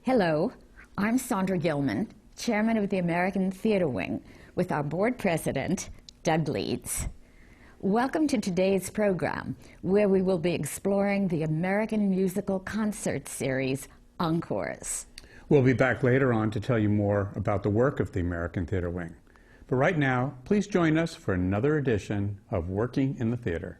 Hello, I'm Sandra Gilman, Chairman of the American Theater Wing, with our board president, Doug Leeds. Welcome to today's program, where we will be exploring the American musical concert series, Encores. We'll be back later on to tell you more about the work of the American Theater Wing. But right now, please join us for another edition of Working in the Theater.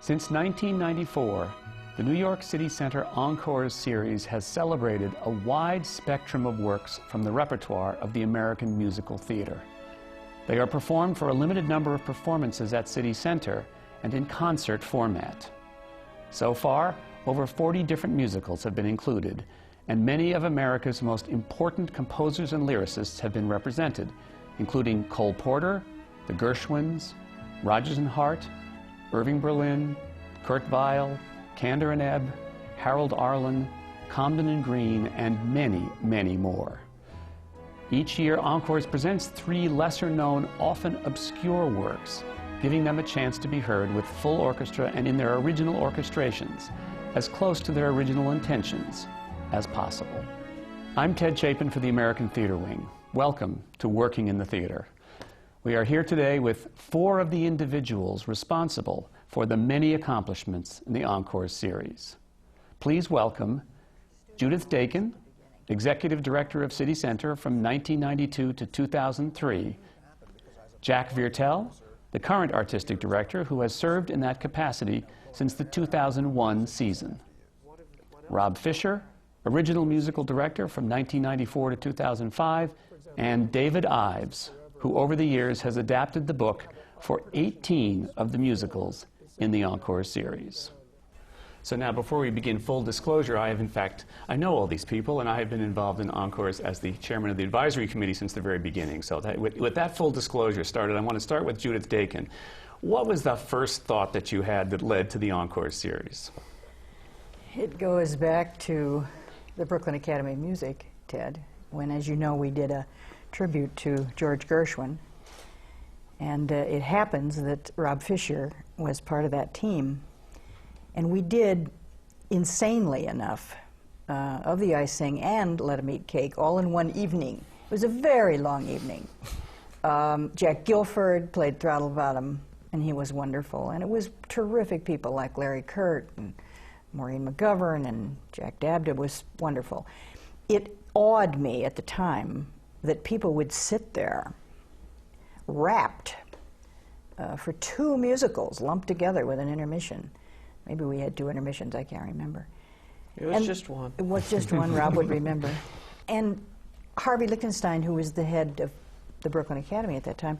Since 1994, the New York City Center Encores series has celebrated a wide spectrum of works from the repertoire of the American musical theater. They are performed for a limited number of performances at City Center and in concert format. So far, over 40 different musicals have been included, and many of America's most important composers and lyricists have been represented, including Cole Porter, the Gershwins, Rodgers and Hart, Irving Berlin, Kurt Weill, Kander and Ebb, Harold Arlen, Comden and Green, and many, many more. Each year, Encores presents 3 lesser-known, often obscure works, giving them a chance to be heard with full orchestra and in their original orchestrations, as close to their original intentions as possible. I'm Ted Chapin for the American Theater Wing. Welcome to Working in the Theater. We are here today with 4 of the individuals responsible for the many accomplishments in the Encores series. Please welcome Judith Daykin, Executive Director of City Center from 1992 to 2003, Jack Viertel, the current Artistic Director who has served in that capacity since the 2001 season, Rob Fisher, Original Musical Director from 1994 to 2005, and David Ives, who over the years has adapted the book for 18 of the musicals in the Encores series. So now, before we begin, full disclosure, I know all these people, and I have been involved in Encores as the chairman of the advisory committee since the very beginning. So with that full disclosure started, I want to start with Judith Daykin. What was the first thought that you had that led to the Encores series? It goes back to the Brooklyn Academy of Music, Ted, when, as you know, we did a tribute to George Gershwin, and it happens that Rob Fisher was part of that team, and we did, insanely enough, Of the Icing and Let 'Em Eat Cake all in one evening. It was a very long evening. Jack Guilford played Throttle Bottom, and he was wonderful, and it was terrific people like Larry Kurt and Maureen McGovern and Jack Dabda. Was wonderful. It awed me at the time that people would sit there wrapped for 2 musicals lumped together with an intermission. Maybe we had 2 intermissions, I can't remember. It was just one. It was just one, Rob would remember. And Harvey Lichtenstein, who was the head of the Brooklyn Academy at that time,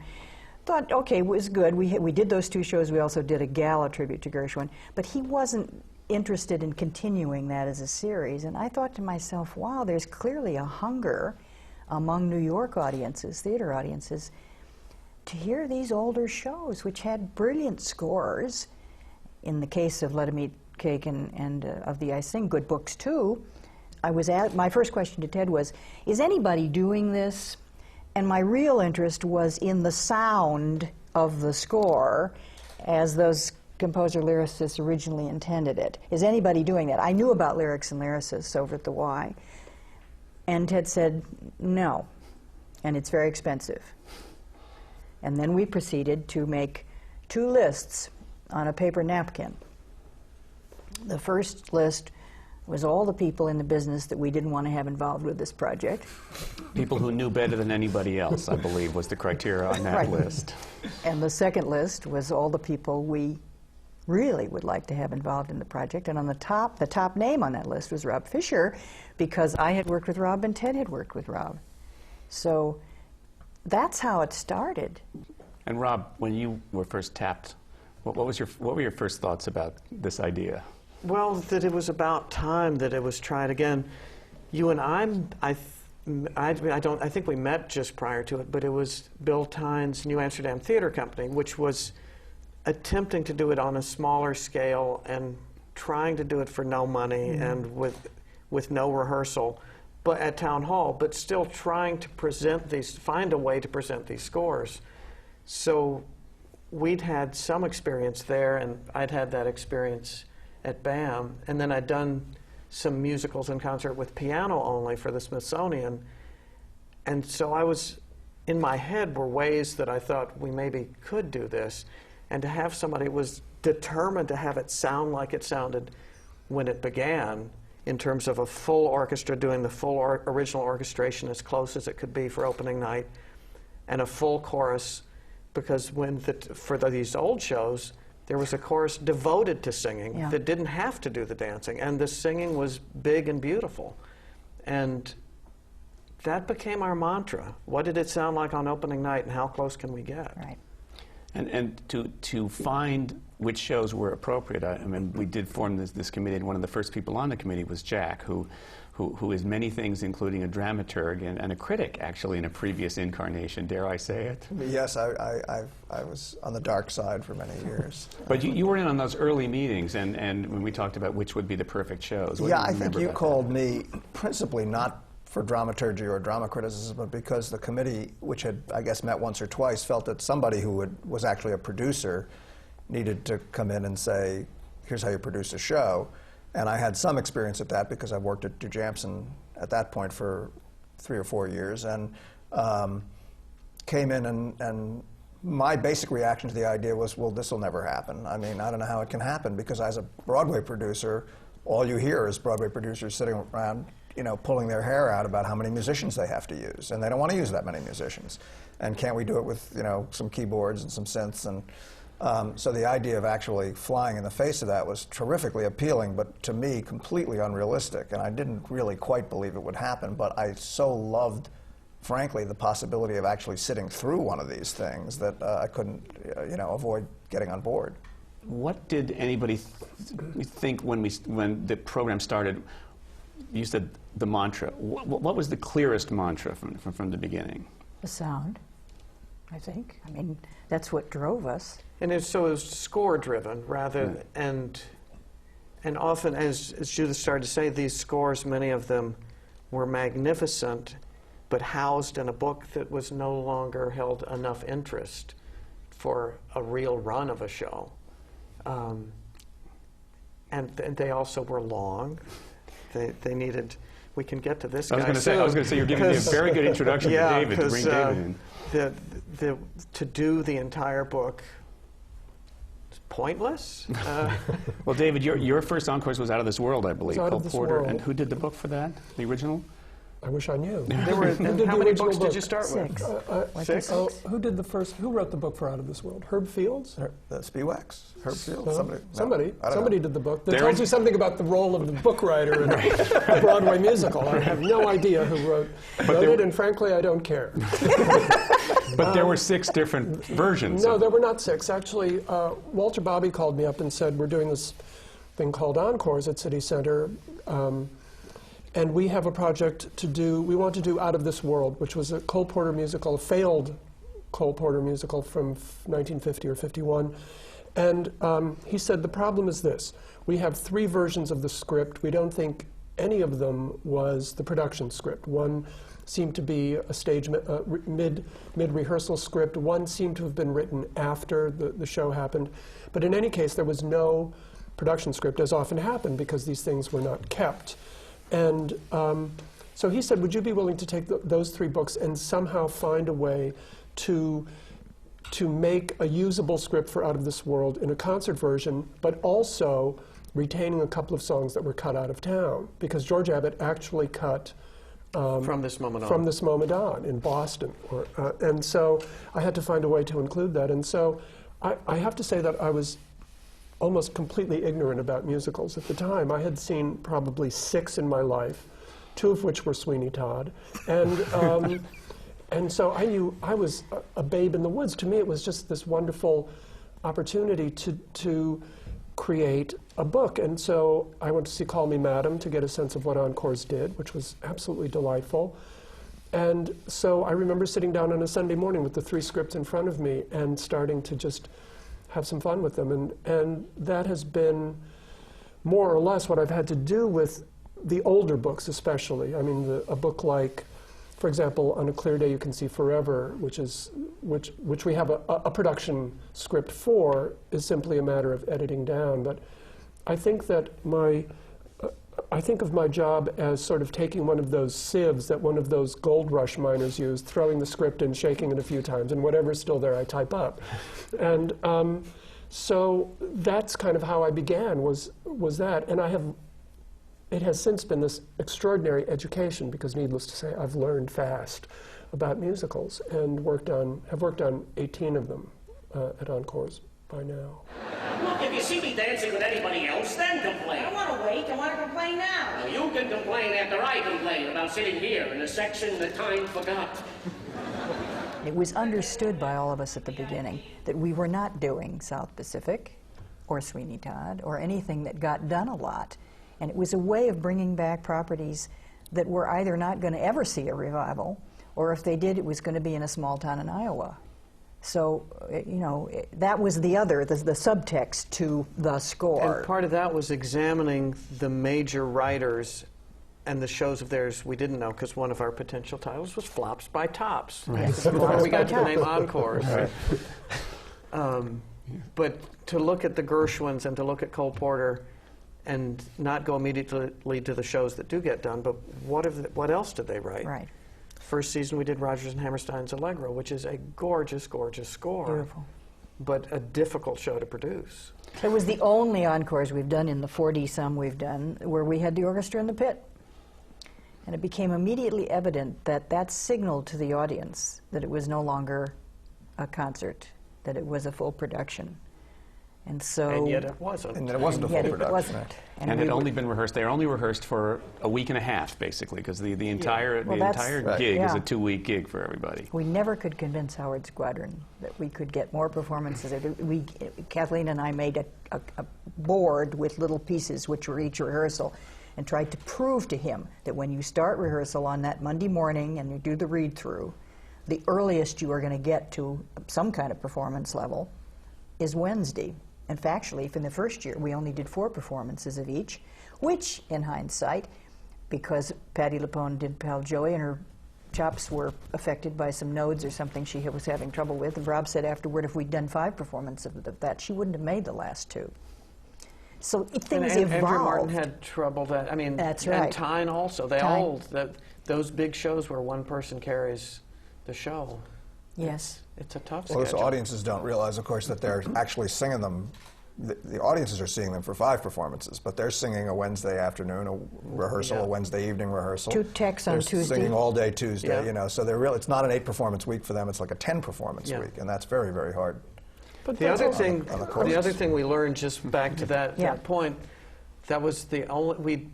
thought, okay, it was good. We did those 2 shows. We also did a gala tribute to Gershwin. But he wasn't interested in continuing that as a series. And I thought to myself, wow, there's clearly a hunger among New York audiences, theater audiences, to hear these older shows, which had brilliant scores. In the case of Let 'Em Eat Cake and Of the Icing, good books too. My first question to Ted was, is anybody doing this? And my real interest was in the sound of the score as those composer-lyricists originally intended it. Is anybody doing that? I knew about lyrics and lyricists over at the Y. And Ted said, no, and it's very expensive. And then we proceeded to make 2 lists on a paper napkin. The first list was all the people in the business that we didn't want to have involved with this project. People who knew better than anybody else, I believe, was the criteria on that Right. list. And the second list was all the people we really would like to have involved in the project. And on the top name on that list was Rob Fisher, because I had worked with Rob and Ted had worked with Rob. So that's how it started. And Rob, when you were first tapped, what were your first thoughts about this idea? Well, that it was about time that it was tried again. You and I think we met just prior to it, but it was Bill Tyne's New Amsterdam Theater Company, which was attempting to do it on a smaller scale and trying to do it for no money and with no rehearsal, but at Town Hall, but still trying to find a way to present these scores. So we'd had some experience there, and I'd had that experience at BAM, and then I'd done some musicals in concert with piano only for the Smithsonian. And so in my head were ways that I thought we maybe could do this, and to have somebody who was determined to have it sound like it sounded when it began, in terms of a full orchestra doing the full original orchestration as close as it could be for opening night, and a full chorus, because for these old shows, there was a chorus devoted to singing that didn't have to do the dancing, and the singing was big and beautiful. And that became our mantra. What did it sound like on opening night, and how close can we get? Right. And to find which shows were appropriate, I mean, we did form this committee, and one of the first people on the committee was Jack, who is many things, including a dramaturg and a critic, actually, in a previous incarnation. Dare I say it? Yes, I was on the dark side for many years. But you were in on those early meetings, and when we talked about which would be the perfect shows. Yeah, I think you called me principally not for dramaturgy or drama criticism, but because the committee, which had, I guess, met once or twice, felt that somebody who was actually a producer needed to come in and say, here's how you produce a show. And I had some experience at that because I worked at Jujamson at that point for 3 or 4 years, and came in and my basic reaction to the idea was, well, this will never happen. I mean, I don't know how it can happen, because as a Broadway producer, all you hear is Broadway producers sitting around, you know, pulling their hair out about how many musicians they have to use, and they don't want to use that many musicians. And can't we do it with, you know, some keyboards and some synths? And so the idea of actually flying in the face of that was terrifically appealing, but to me, completely unrealistic. And I didn't really quite believe it would happen, but I so loved, frankly, the possibility of actually sitting through one of these things that I couldn't, you know, avoid getting on board. What did anybody think when the program started? You said the mantra. What was the clearest mantra from the beginning? The sound, I think. I mean, that's what drove us. And so it was score-driven rather, and often, as Judith started to say, these scores, many of them were magnificent, but housed in a book that was no longer held enough interest for a real run of a show. And they also were long. They needed. We can get to this guy. I was going to say you're giving me a very good introduction to David, to bring David in. To do the entire book is pointless. Well, David, your first Encores was Out of This World, I believe, Out called of This Porter. World. And who did the book for that? The original? I wish I knew. And how many books did you start with? 6. 6? Who did the first? Who wrote the book for Out of This World? Herb Fields? Spiewaks? Herb Fields? Somebody did the book. That tells you something about the role of the book writer in a Broadway musical. I have no idea who wrote it, and frankly, I don't care. But there were 6 different versions. No, there were not 6. Actually, Walter Bobby called me up and said, we're doing this thing called Encores at City Center. And we have a project to do, we want to do Out of This World, which was a Cole Porter musical, a failed Cole Porter musical from 1950 or 51. And he said, the problem is this. We have 3 versions of the script. We don't think any of them was the production script. One seemed to be a stage mid-rehearsal script. One seemed to have been written after the show happened. But in any case, there was no production script, as often happened, because these things were not kept. And so he said, would you be willing to take those 3 books and somehow find a way to make a usable script for Out of This World in a concert version, but also retaining a couple of songs that were cut out of town? Because George Abbott actually cut From This Moment On. From This Moment On in Boston. And so I had to find a way to include that. And so I have to say that I was almost completely ignorant about musicals at the time. I had seen probably 6 in my life, 2 of which were Sweeney Todd. And, and so I knew I was a babe in the woods. To me, it was just this wonderful opportunity to create a book. And so I went to see Call Me Madam to get a sense of what Encores did, which was absolutely delightful. And so I remember sitting down on a Sunday morning with the 3 scripts in front of me and starting to just have some fun with them, and that has been more or less what I've had to do with the older books especially. I mean, a book like, for example, On a Clear Day You Can See Forever, which we have a production script for, is simply a matter of editing down. But I think that I think of my job as sort of taking one of those sieves that one of those gold rush miners used, throwing the script in, shaking it a few times, and whatever's still there I type up. And so that's kind of how I began, was that. And it has since been this extraordinary education, because needless to say, I've learned fast about musicals and have worked on 18 of them at Encores by now. Look, if you see me dancing with anybody else, then complain. I want to wait. I want to complain now. Well, you can complain after I complain about sitting here in a section that time forgot. It was understood by all of us at the beginning that we were not doing South Pacific or Sweeney Todd or anything that got done a lot. And it was a way of bringing back properties that were either not going to ever see a revival, or if they did, it was going to be in a small town in Iowa. So, you know, that was the subtext to the score. And part of that was examining the major writers and the shows of theirs we didn't know, because one of our potential titles was Flops by Tops. Right. Before we got to the name Encores. Right. But to look at the Gershwins and to look at Cole Porter and not go immediately to the shows that do get done, but what else did they write? Right. First season we did Rodgers and Hammerstein's Allegro, which is a gorgeous, gorgeous score. Beautiful. But a difficult show to produce. It was the only encores we've done in the 40-some we've done where we had the orchestra in the pit. And it became immediately evident that that signaled to the audience that it was no longer a concert, that it was a full production. And so... And yet it wasn't. And it wasn't a full production. It wasn't. And it had only been rehearsed. They were only rehearsed for a week and a half, basically, because the entire gig is a 2-week gig for everybody. We never could convince Howard Squadron that we could get more performances. Kathleen and I made a board with little pieces, which were each rehearsal, and tried to prove to him that when you start rehearsal on that Monday morning and you do the read-through, the earliest you are going to get to some kind of performance level is Wednesday. And factually, in the first year, we only did 4 performances of each, which, in hindsight, because Patti LuPone did Pal Joey and her chops were affected by some nodes or something she was having trouble with, and Rob said afterward, if we'd done 5 performances of that, she wouldn't have made the last 2. So things evolved. Andrew Martin had trouble that, I mean, that's right. And Tyne also. They all, those big shows where one person carries the show. Yes. It's a tough Well, schedule. those audiences don't realize, of course, that they're actually singing them. The audiences are seeing them for 5 performances, but they're singing a Wednesday afternoon, a rehearsal, a Wednesday evening rehearsal. 2 texts on Tuesday. They're singing all day Tuesday, Yeah. you know. So they're it's not an 8-performance week for them. It's like a 10-performance Yeah. week, and that's very, very hard. But the other thing, on the courses. the other thing we learned, just back to that Yeah. point, that was the only we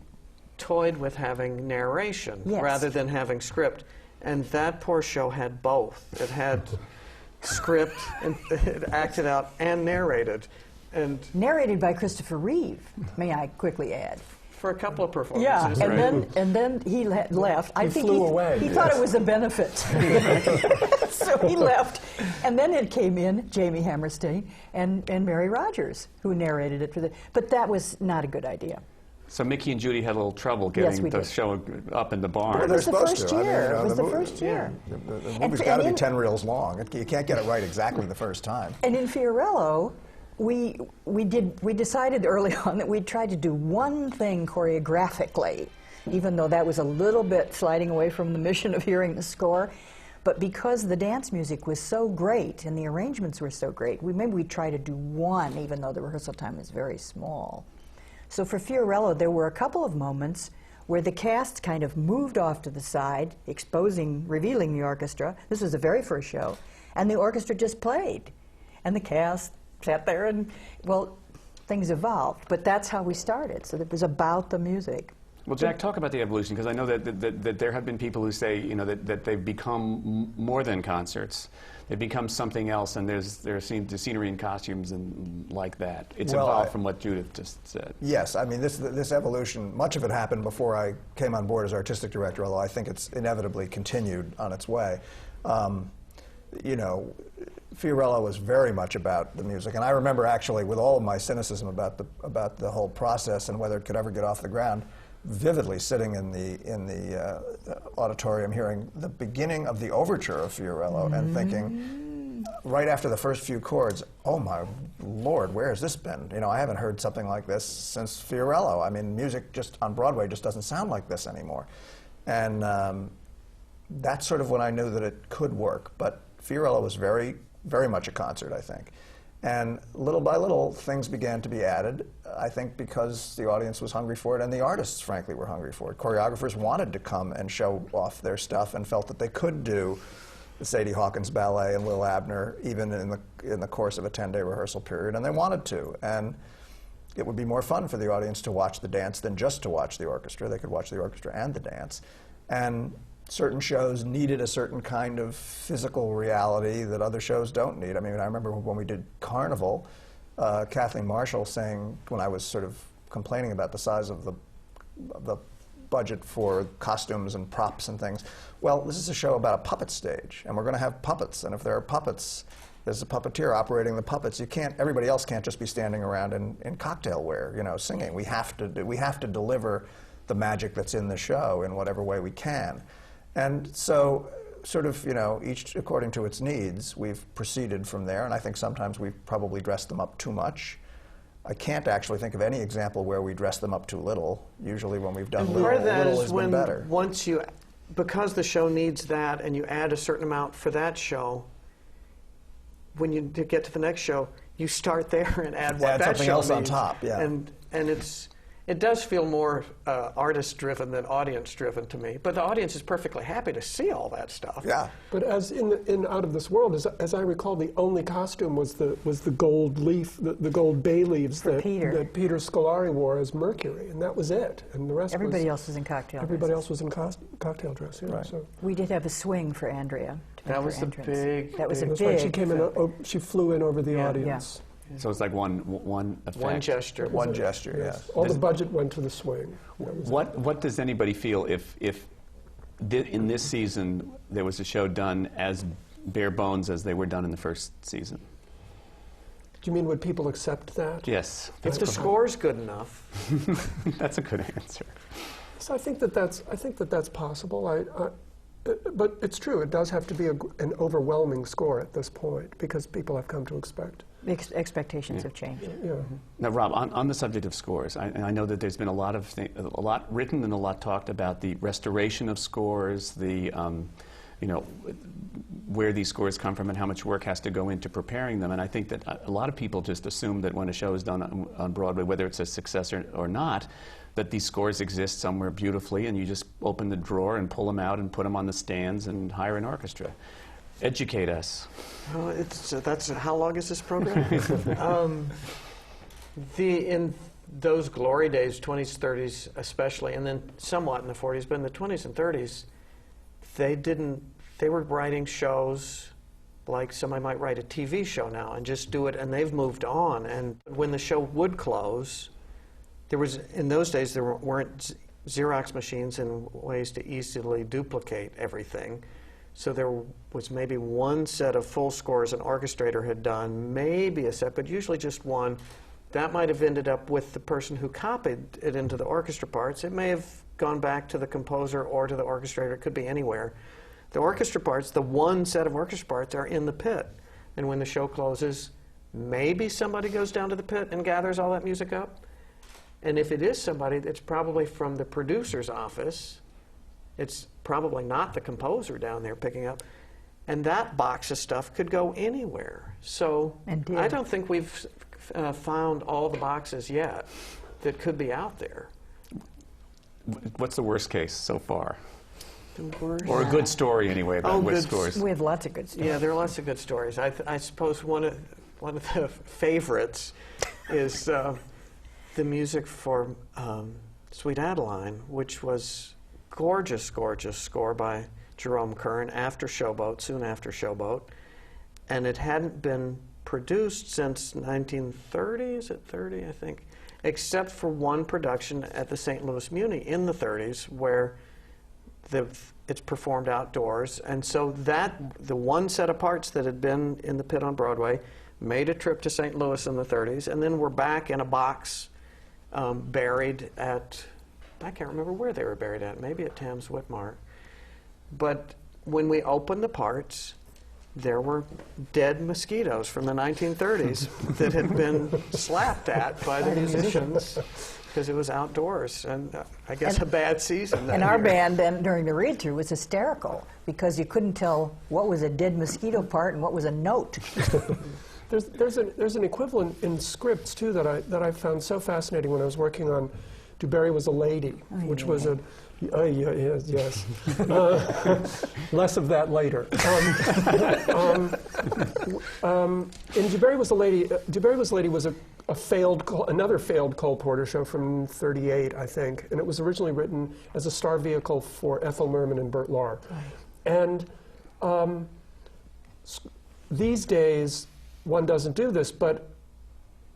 toyed with having narration Yes. rather than having script, and that poor show had both. It had script and it acted out and narrated, and Narrated by Christopher Reeve, may I quickly add. for a couple of performances. Yeah, and right? then he left. I think flew away, he yes. thought it was a benefit, so he left. And then it came in Jamie Hammerstein and Mary Rogers, who narrated it for the. But that was not a good idea. So Mickey and Judy had a little trouble Yes, getting we the did. show up in the barn. Well, It they're was the supposed first to. I mean, year. you know, It was the the mo- first year. The movie's got to be 10 reels long. You can't get it right exactly the first time. And in Fiorello, we decided early on that we'd try to do one thing choreographically, even though that was a little bit sliding away from the mission of hearing the score. But because the dance music was so great and the arrangements were so great, maybe we'd try to do one, even though the rehearsal time is very small. So for Fiorello, there were a couple of moments where the cast kind of moved off to the side, revealing the orchestra. This was the very first show. And the orchestra just played. And the cast sat there and, well, things evolved. But that's how we started. So it was about the music. Well, Jack, talk about the evolution, because I know that there have been people who say, you know, that they've become more than concerts. They've become something else, and there's the scenery and costumes and like that. It's evolved from what Judith just said. Yes, I mean, this evolution, much of it happened before I came on board as artistic director, although I think it's inevitably continued on its way. You know, Fiorillo was very much about the music, and I remember actually, with all of my cynicism about the whole process and whether it could ever get off the ground, vividly sitting in the auditorium, hearing the beginning of the overture of Fiorillo, and thinking, right after the first few chords, oh my Lord, where has this been? You know, I haven't heard something like this since Fiorillo. I mean, music just on Broadway just doesn't sound like this anymore, and that's sort of when I knew that it could work. But Fiorillo was very much a concert, I think. And little by little, things began to be added, I think because the audience was hungry for it, and the artists, frankly, were hungry for it. Choreographers wanted to come and show off their stuff and felt that they could do the Sadie Hawkins Ballet and Lil Abner, even in the course of a 10-day rehearsal period, and they wanted to. And it would be more fun for the audience to watch the dance than just to watch the orchestra. They could watch the orchestra and the dance. And certain shows needed a certain kind of physical reality that other shows don't need. I mean, I remember when we did Carnival, Kathleen Marshall saying, when I was sort of complaining about the size of the budget for costumes and props and things, well, this is a show about a puppet stage, and we're going to have puppets, and if there are puppets, there's a puppeteer operating the puppets. You can't, everybody else can't just be standing around in cocktail wear, you know, singing. We have to deliver the magic that's in the show in whatever way we can. And so, sort of, you know, each according to its needs, we've proceeded from there, and I think sometimes we've probably dressed them up too much. I can't actually think of any example where we dress them up too little. Usually when we've done little has been better. Once you, because the show needs that, and you add a certain amount for that show, when you get to the next show, you start there and add what that something show else needs. on top, yeah. And it does feel more artist-driven than audience-driven to me. But the audience is perfectly happy to see all that stuff. Yeah. But as in Out of This World, as I recall, the only costume was the gold leaf, the gold bay leaves that Peter Scolari wore as Mercury, and that was it. And the rest everybody else was in cocktail. Everybody else was in cocktail dress. Yeah. Right. So. We did have a swing for Andrea. That was the big. That was a That's big. right. She came in. She flew in over the audience. Yeah. So it's like one effect. One gesture. One gesture, yes. All the budget went to the swing. What does anybody feel if in this season there was a show done as bare bones as they were done in the first season? Do you mean would people accept that? Yes. If the score's good enough. That's a good answer. So I think that's possible. But it's true. It does have to be an overwhelming score at this point because people have come to expect. Expectations have changed. Yeah. Now, Rob, on the subject of scores, I know that there's been a lot written and a lot talked about the restoration of scores, the you know, where these scores come from and how much work has to go into preparing them. And I think that a lot of people just assume that when a show is done on Broadway, whether it's a success or not, that these scores exist somewhere beautifully, and you just open the drawer and pull them out and put them on the stands and hire an orchestra. Educate us. Well, that's how long is this program? In those glory days, 20s, 30s especially, and then somewhat in the 40s, but in the 20s and 30s, they were writing shows like somebody might write a TV show now and just do it, and they've moved on. And when the show would close, in those days, there weren't Xerox machines and ways to easily duplicate everything. So there was maybe one set of full scores an orchestrator had done, maybe a set, but usually just one. That might have ended up with the person who copied it into the orchestra parts. It may have gone back to the composer or to the orchestrator. It could be anywhere. The orchestra parts, the one set of orchestra parts, are in the pit. And when the show closes, maybe somebody goes down to the pit and gathers all that music up. And if it is somebody, it's probably from the producer's office. It's probably not the composer down there picking up. And that box of stuff could go anywhere. So I don't think we've found all the boxes yet that could be out there. What's the worst case so far? The worst? Or a good story anyway about which scores? We have lots of good stories. Yeah, there are lots of good stories. I suppose one of the favorites is the music for Sweet Adeline, which was gorgeous, gorgeous score by Jerome Kern after Showboat, soon after Showboat. And it hadn't been produced since 1930, is it 30, I think, except for one production at the St. Louis Muni in the 30s where it's performed outdoors. And so the one set of parts that had been in the pit on Broadway made a trip to St. Louis in the 30s, and then we're back in a box buried at, I can't remember where they were buried at, maybe at Tams Whitmar. But when we opened the parts, there were dead mosquitoes from the 1930s that had been slapped at by the musicians because it was outdoors, and I guess a bad season. And our band then during the read-through was hysterical because you couldn't tell what was a dead mosquito part and what was a note. There's an equivalent in scripts too that I found so fascinating when I was working on DuBarry Was a Lady, which was a yes. Less of that later. In DuBarry Was a Lady, DuBarry Was a Lady was another failed Cole Porter show from '38, I think, and it was originally written as a star vehicle for Ethel Merman and Bert Lahr. Right. And these days, one doesn't do this, but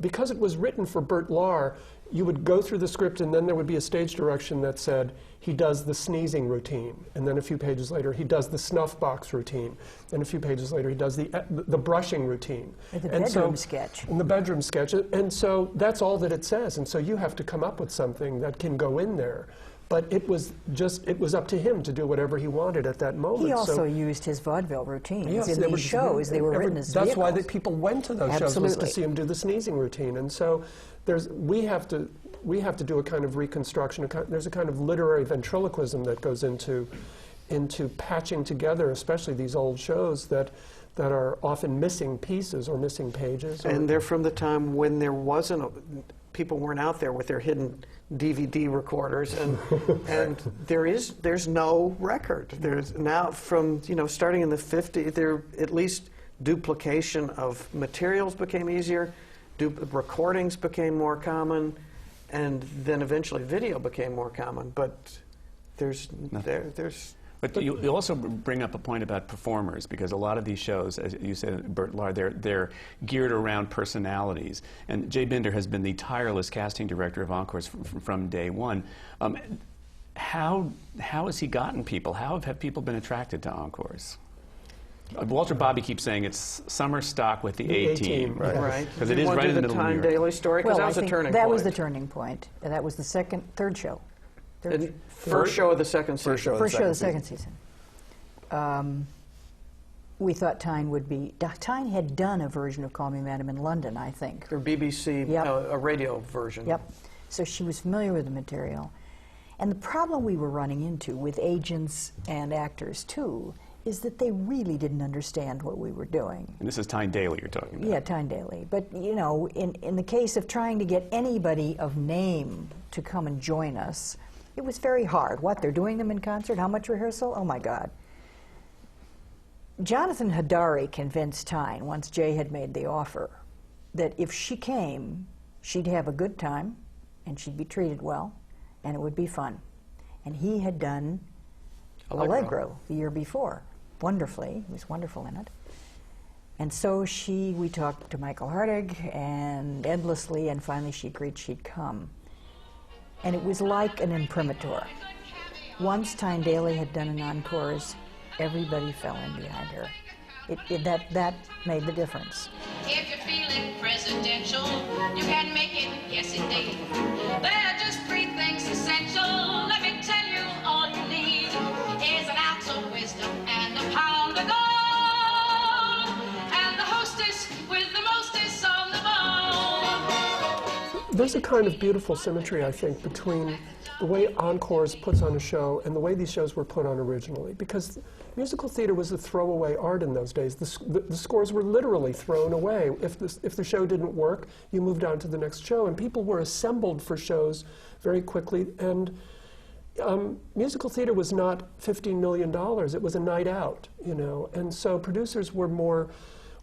because it was written for Bert Lahr, you would go through the script and then there would be a stage direction that said he does the sneezing routine, and then a few pages later he does the snuff box routine, and a few pages later he does the brushing routine. The bedroom sketch. And the bedroom sketch. And so that's all that it says, and so you have to come up with something that can go in there. But it was up to him to do whatever he wanted at that moment. He also used his vaudeville routines yes, in these shows. They were written as That's vehicles. why people went to those shows, was to see him do the sneezing routine. And so we have to do a kind of reconstruction. There's a kind of literary ventriloquism that goes into patching together, especially these old shows that are often missing pieces or missing pages. And they're from the time when there wasn't people weren't out there with their hidden DVD recorders, and there's no record. There's now from starting in the 50s, there at least duplication of materials became easier, recordings became more common, and then eventually video became more common. But there's. But you also bring up a point about performers, because a lot of these shows, as you said, Bert Lahr, they're geared around personalities. And Jay Binder has been the tireless casting director of Encores from day one. How has he gotten people? How have people been attracted to Encores? Walter Bobby keeps saying it's summer stock with the A-team. Right. Because it is right in the middle of the Time Daily story, because that was the turning point. That was the turning point. And that was the third show. First show of the second season. First show of the second season. We thought Tyne would be. Tyne had done a version of Call Me Madam in London, I think. Or BBC, Yep. a radio version. Yep. So she was familiar with the material. And the problem we were running into with agents and actors, too, is that they really didn't understand what we were doing. And this is Tyne Daly you're talking about. Yeah, Tyne Daly. But, in the case of trying to get anybody of name to come and join us, it was very hard. What, they're doing them in concert? How much rehearsal? Oh, my God. Jonathan Hadari convinced Tyne, once Jay had made the offer, that if she came, she'd have a good time, and she'd be treated well, and it would be fun. And he had done Allegro the year before, wonderfully. He was wonderful in it. And so we talked to Michael Hartig, and endlessly, and finally she agreed she'd come. And it was like an imprimatur. Once Tyne Daly had done an encores, everybody fell in behind her. That made the difference. If you're feeling presidential, you can make it, yes indeed. There are just three things essential. Let me tell you, all you need is an ounce of wisdom and a pound of gold, and the hostess with the mostest on the bone. There's a kind of beautiful symmetry, I think, between the way Encores puts on a show and the way these shows were put on originally, because musical theater was a throwaway art in those days. The scores were literally thrown away. If the show didn't work, you moved on to the next show, and people were assembled for shows very quickly. And musical theater was not $15 million. It was a night out, and so producers were more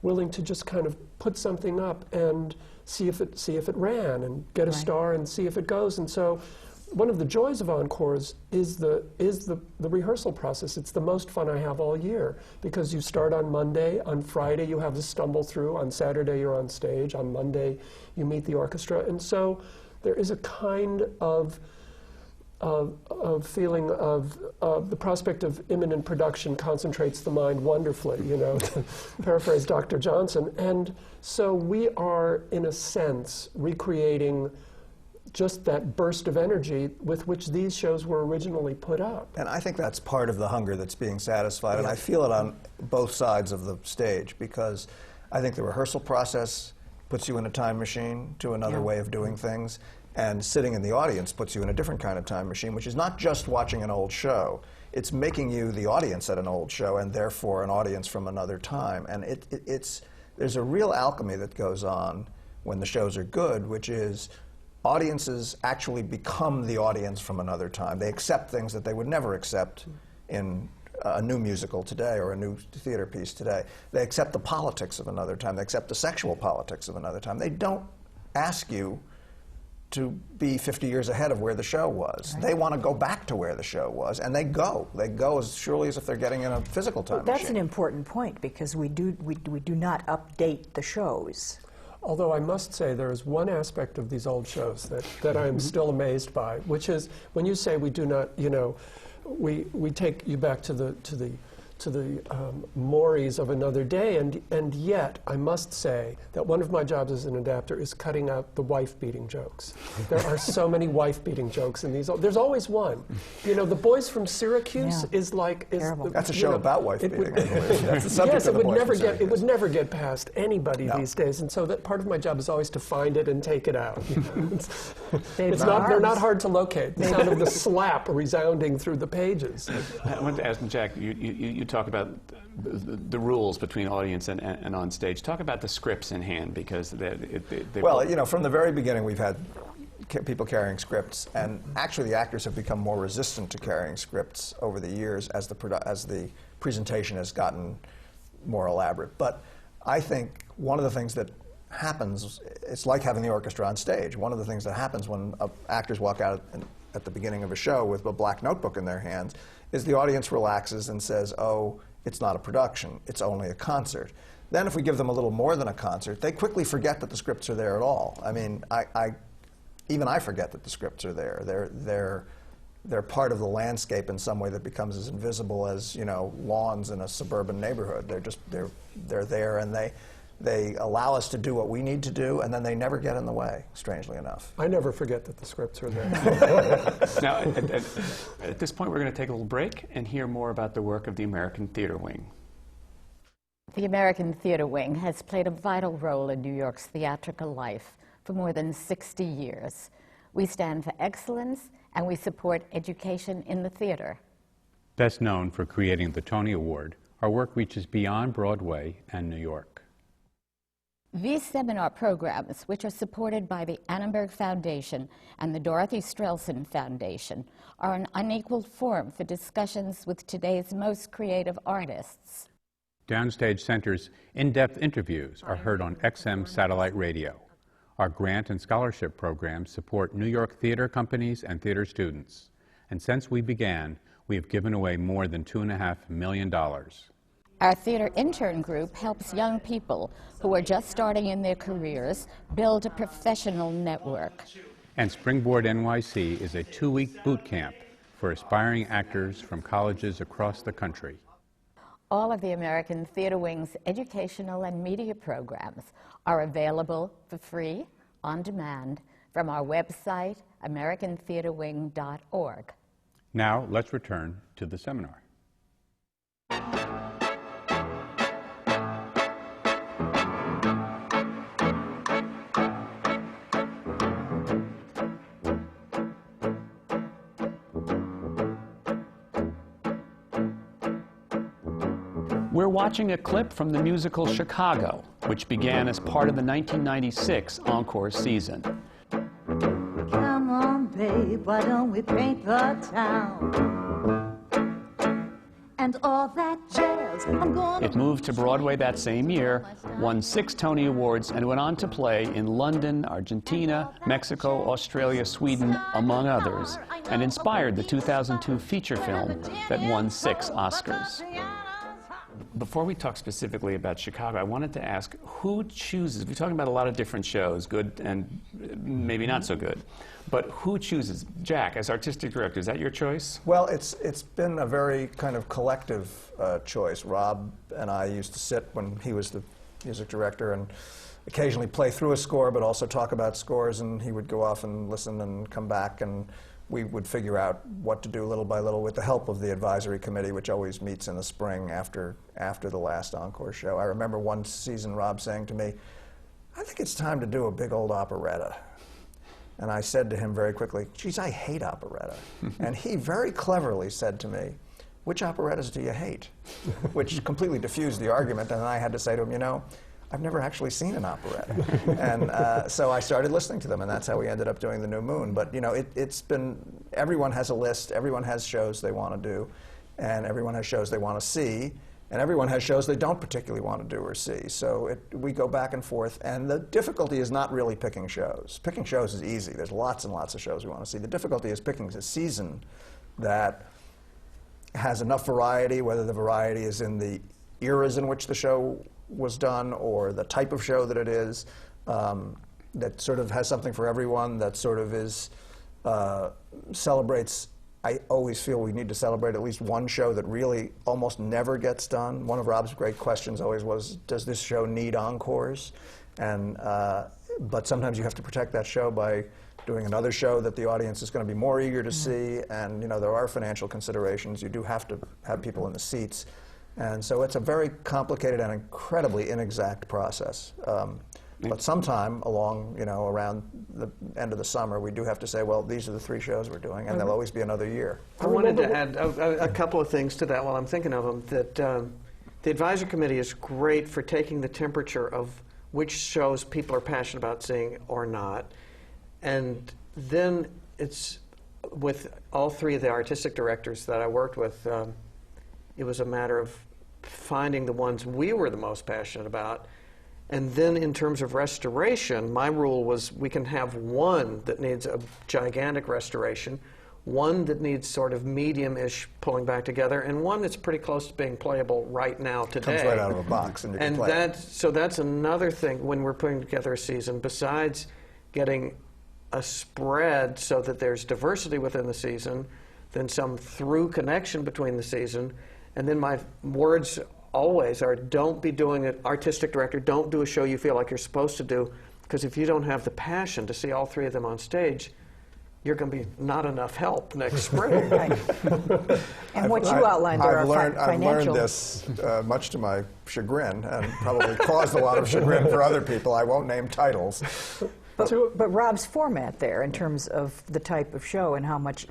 willing to just kind of put something up and see if it ran, and get a star and see if it goes. And so one of the joys of Encores is the rehearsal process. It's the most fun I have all year, because you start on Monday, on Friday you have the stumble through, on Saturday you're on stage, on Monday you meet the orchestra, and so there is a kind of feeling of the prospect of imminent production concentrates the mind wonderfully, you know, to paraphrase Dr. Johnson. And so we are, in a sense, recreating just that burst of energy with which these shows were originally put up. And I think that's part of the hunger that's being satisfied, and I feel it on both sides of the stage, because I think the rehearsal process puts you in a time machine to another way of doing things, and sitting in the audience puts you in a different kind of time machine, which is not just watching an old show. It's making you the audience at an old show, and therefore an audience from another time. And there's a real alchemy that goes on when the shows are good, which is audiences actually become the audience from another time. They accept things that they would never accept in a new musical today or a new theater piece today. They accept the politics of another time. They accept the sexual politics of another time. They don't ask you to be 50 years ahead of where the show was. Right. They want to go back to where the show was, and they go. They go as surely as if they're getting in a physical time machine. That's an important point, because we do not update the shows. Although I must say there is one aspect of these old shows that I am still amazed by, which is when you say we do not, you know, we take you back to the mores of another day, and yet I must say that one of my jobs as an adapter is cutting out the wife-beating jokes. There are so many wife-beating jokes in these. There's always one. You know, The Boys from Syracuse is like that's a show about wife-beating. That's the subject yes, of it would never get past anybody these days, and so that part of my job is always to find it and take it out. You know? They're not hard to locate. The sound of the slap resounding through the pages. I wanted to ask Jack, you talk about the rules between audience and on stage. Talk about the scripts in hand, because well, you know, from the very beginning we've had people carrying scripts, and actually the actors have become more resistant to carrying scripts over the years as the presentation has gotten more elaborate. But I think one of the things that happens, it's like having the orchestra on stage. One of the things that happens when actors walk out at the beginning of a show with a black notebook in their hands is the audience relaxes and says, oh, it's not a production, it's only a concert. Then if we give them a little more than a concert, they quickly forget that the scripts are there at all. I mean, even I forget that the scripts are there. They're part of the landscape in some way that becomes as invisible as, you know, lawns in a suburban neighborhood. They're there, and they allow us to do what we need to do, and then they never get in the way, strangely enough. I never forget that the scripts are there. Now, at this point, we're going to take a little break and hear more about the work of the American Theater Wing. The American Theater Wing has played a vital role in New York's theatrical life for more than 60 years. We stand for excellence, and we support education in the theater. Best known for creating the Tony Award, our work reaches beyond Broadway and New York. These seminar programs, which are supported by the Annenberg Foundation and the Dorothy Strelson Foundation, are an unequal forum for discussions with today's most creative artists. Downstage Center's in-depth interviews are heard on XM satellite radio. Our grant and scholarship programs support New York theater companies and theater students. And since we began, we have given away more than $2.5 million. Our theater intern group helps young people who are just starting in their careers build a professional network. And Springboard NYC is a 2-week boot camp for aspiring actors from colleges across the country. All of the American Theater Wing's educational and media programs are available for free, on demand, from our website, americantheaterwing.org. Now, let's return to the seminar. We're watching a clip from the musical Chicago, which began as part of the 1996 Encore season. Come on, babe, why don't we paint the town? And all that jazz, I'm gonna... It moved to Broadway that same year, won 6 Tony Awards, and went on to play in London, Argentina, Mexico, Australia, Sweden, among others, and inspired the 2002 feature film that won 6 Oscars. before we talk specifically about Chicago, I wanted to ask who chooses, we're talking about a lot of different shows, good and maybe not so good, but who chooses? Jack, as artistic director, is that your choice? Well, it's been a very kind of collective choice. Rob and I used to sit when he was the music director and occasionally play through a score, but also talk about scores, and he would go off and listen and come back, and we would figure out what to do little by little with the help of the advisory committee, which always meets in the spring after the last encore show. I remember one season Rob saying to me, "I think it's time to do a big old operetta." And I said to him very quickly, "Geez, I hate operetta." And he very cleverly said to me, "Which operettas do you hate?" Which completely diffused the argument, and I had to say to him, "You know, I've never actually seen an operetta." And so I started listening to them, and that's how we ended up doing The New Moon. But you know, it's been, everyone has a list, everyone has shows they want to do, and everyone has shows they want to see, and everyone has shows they don't particularly want to do or see. So we go back and forth, and the difficulty is not really picking shows. Picking shows is easy. There's lots and lots of shows we want to see. The difficulty is picking a season that has enough variety, whether the variety is in the eras in which the show was done or the type of show that it is, that sort of has something for everyone, that sort of is, celebrates. I always feel we need to celebrate at least one show that really almost never gets done. One of Rob's great questions always was, does this show need encores? And, but sometimes you have to protect that show by doing another show that the audience is going to be more eager to see, and you know, there are financial considerations. You do have to have people in the seats. And so it's a very complicated and incredibly inexact process. But sometime along, you know, around the end of the summer, we do have to say, well, these are the 3 shows we're doing, and there'll always be another year. I wanted to add a couple of things to that while I'm thinking of them. That the advisory committee is great for taking the temperature of which shows people are passionate about seeing or not. And then it's, with all 3 of the artistic directors that I worked with, it was a matter of finding the ones we were the most passionate about. And then in terms of restoration, my rule was we can have one that needs a gigantic restoration, one that needs sort of medium-ish pulling back together, and one that's pretty close to being playable right now today. Comes right out of a box and you can play it. So that's another thing when we're putting together a season, besides getting a spread so that there's diversity within the season, then some through connection between the season. And then my words always are, don't be doing it, artistic director, don't do a show you feel like you're supposed to do, because if you don't have the passion to see all 3 of them on stage, you're going to be not enough help next spring. Right. And what you outlined there are financial. I've learned this, much to my chagrin, and probably caused a lot of chagrin for other people. I won't name titles. But Rob's format there, in terms of the type of show and how much,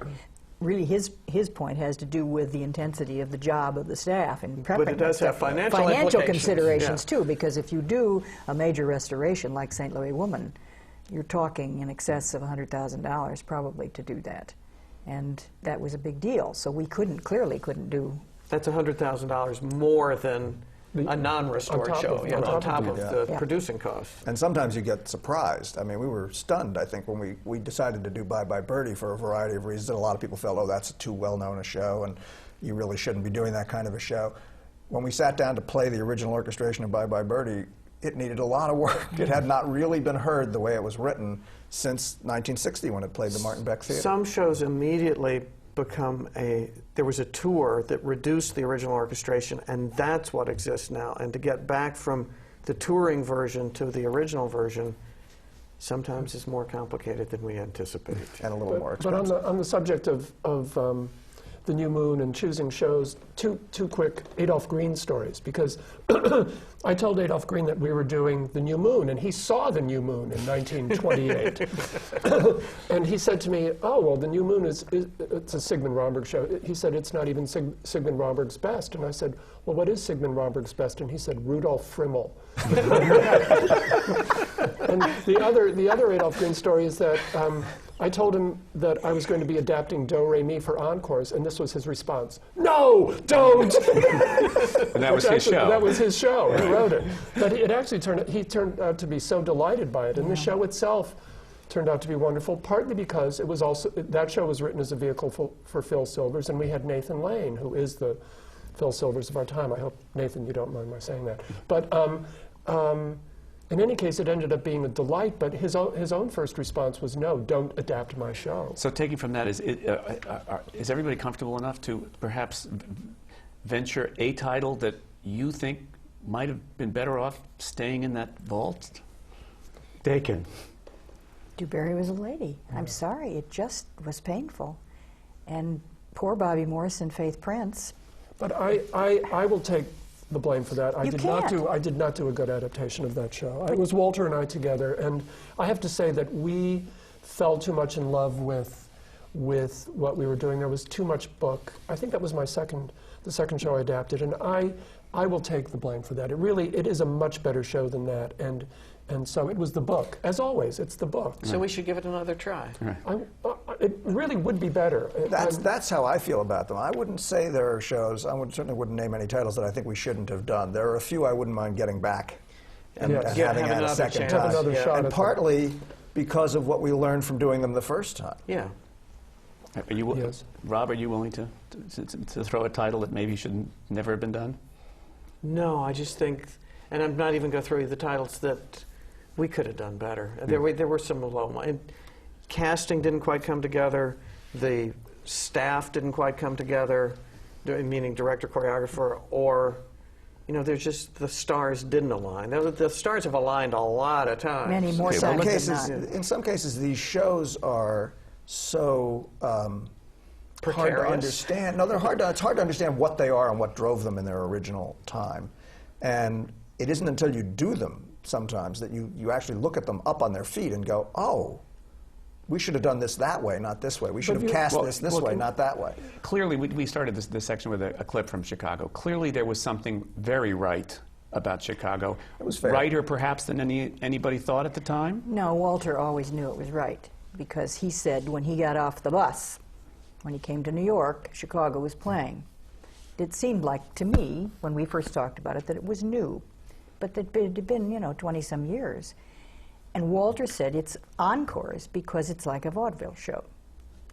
really his point has to do with the intensity of the job of the staff and prepping. But it does have financial considerations too, because if you do a major restoration like St. Louis Woman, you're talking in excess of $100,000 probably to do that, and that was a big deal. So we clearly couldn't do. That's $100,000 more than a non-restored show, on top of the producing costs. And sometimes you get surprised. I mean, we were stunned, I think, when we decided to do Bye Bye Birdie for a variety of reasons. And a lot of people felt, oh, that's too well-known a show, and you really shouldn't be doing that kind of a show. When we sat down to play the original orchestration of Bye Bye Birdie, it needed a lot of work. It had not really been heard the way it was written since 1960 when it played the Martin Beck Theater. Some shows immediately become there was a tour that reduced the original orchestration, and that's what exists now. And to get back from the touring version to the original version sometimes is more complicated than we anticipate. And a little more expensive. But on the subject of the New Moon and choosing shows, two quick Adolph Green stories, because I told Adolph Green that we were doing The New Moon, and he saw The New Moon in 1928. And he said to me, oh, well, The New Moon it's a Sigmund Romberg show. He said, it's not even Sigmund Romberg's best. And I said, well, what is Sigmund Romberg's best? And he said, Rudolf Frimmel. And the other Adolph Green story is that I told him that I was going to be adapting Do Re Mi for encores, and this was his response: "No, don't." And that was his show. That was his show. He wrote it, but it actually he turned out to be so delighted by it, and the show itself turned out to be wonderful. Partly because it was also that show was written as a vehicle for Phil Silvers, and we had Nathan Lane, who is the Phil Silvers of our time. I hope, Nathan, you don't mind my saying that. But in any case, it ended up being a delight, but his own first response was, no, don't adapt my show. So taking from that, is everybody comfortable enough to perhaps venture a title that you think might have been better off staying in that vault? Daykin. Dewberry was a lady. I'm sorry, it just was painful. And poor Bobby Morris and Faith Prince. But I will take the blame for that. I did not do a good adaptation of that show. It was Walter and I together, and I have to say that we fell too much in love with what we were doing. There was too much book. I think that was the second show I adapted, and I will take the blame for that. It is a much better show than that, and so it was the book. As always, it's the book. So we should give it another try. Right. It really would be better. That's how I feel about them. I wouldn't say there are shows, certainly wouldn't name any titles that I think we shouldn't have done. There are a few I wouldn't mind getting back and having had a second time. Another shot and at partly because of what we learned from doing them the first time. Yeah. Yes. Rob, are you willing to throw a title that maybe should never have been done? No, I just think, and I'm not even going to throw you the titles that we could have done better. There were some low. Casting didn't quite come together. The staff didn't quite come together, meaning director, choreographer, or, there's just the stars didn't align. The stars have aligned a lot of times. Many more times than not. In some cases, these shows are so hard to understand. No, it's hard to understand what they are and what drove them in their original time. And it isn't until you do them sometimes that you actually look at them up on their feet and go, oh, we should have done this that way, not this way. We should have cast this way, not that way. Clearly, we started this section with a clip from Chicago. Clearly, there was something very right about Chicago. It was fair. Righter, perhaps, than anybody thought at the time? No, Walter always knew it was right, because he said when he got off the bus, when he came to New York, Chicago was playing. It seemed like, to me, when we first talked about it, that it was new. But it had been, 20-some years. And Walter said it's encores because it's like a vaudeville show.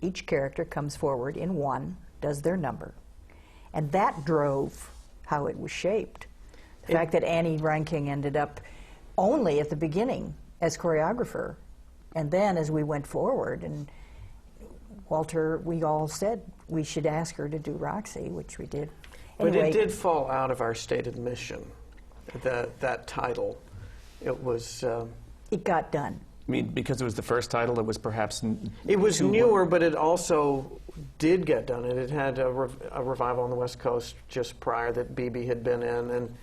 Each character comes forward in one, does their number. And that drove how it was shaped. The fact that Annie Reinking ended up only at the beginning as choreographer, and then as we went forward, and Walter, we all said we should ask her to do Roxy, which we did. Anyway, but it did fall out of our stated mission, that title. It was... it got done. I mean, because it was the first title, it was perhaps... It was newer, but it also did get done. It had a revival on the West Coast just prior that BB had been in, and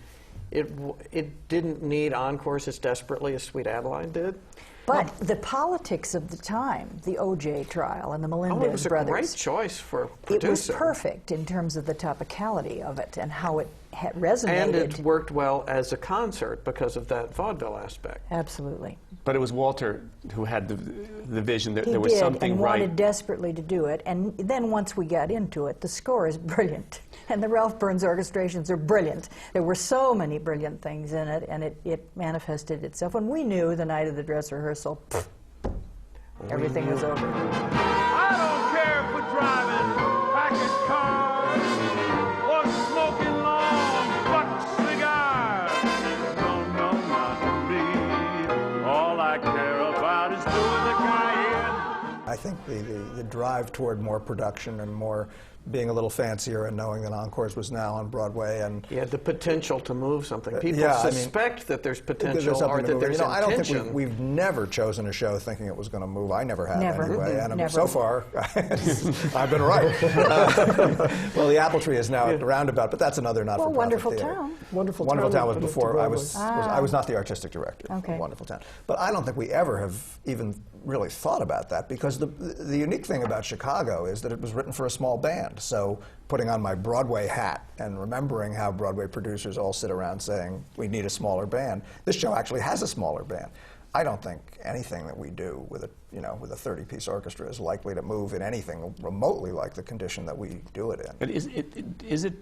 it didn't need encores as desperately as Sweet Adeline did. But the politics of the time, the O.J. trial and the Melendez brothers... it was a great choice for producing. It was perfect in terms of the topicality of it and how it had resonated. And it worked well as a concert because of that vaudeville aspect. Absolutely. But it was Walter who had the vision that He there was did, something and right. wanted desperately to do it. And then once we got into it, the score is brilliant. And the Ralph Burns orchestrations are brilliant. There were so many brilliant things in it, and it manifested itself. And we knew the night of the dress rehearsal, everything was over. I don't care for driving package cars or smoking long butt cigars. No, not me. All I care about is doing the Cayenne. I think the drive toward more production and more being a little fancier and knowing that Encores was now on Broadway and the potential to move something. People suspect that there's potential or that there's intention. I don't think we've never chosen a show thinking it was going to move. I never have anyway, and so far I've been right. Well, the Apple Tree is now at the Roundabout, but that's another not-for-profit Wonderful theater. Town. Wonderful Town was before I was not the artistic director okay. of Wonderful Town. But I don't think we ever have even really thought about that, because the unique thing about Chicago is that it was written for a small band. So putting on my Broadway hat and remembering how Broadway producers all sit around saying, we need a smaller band. This show actually has a smaller band. I don't think anything that we do with a 30-piece orchestra is likely to move in anything remotely like the condition that we do it in. But is it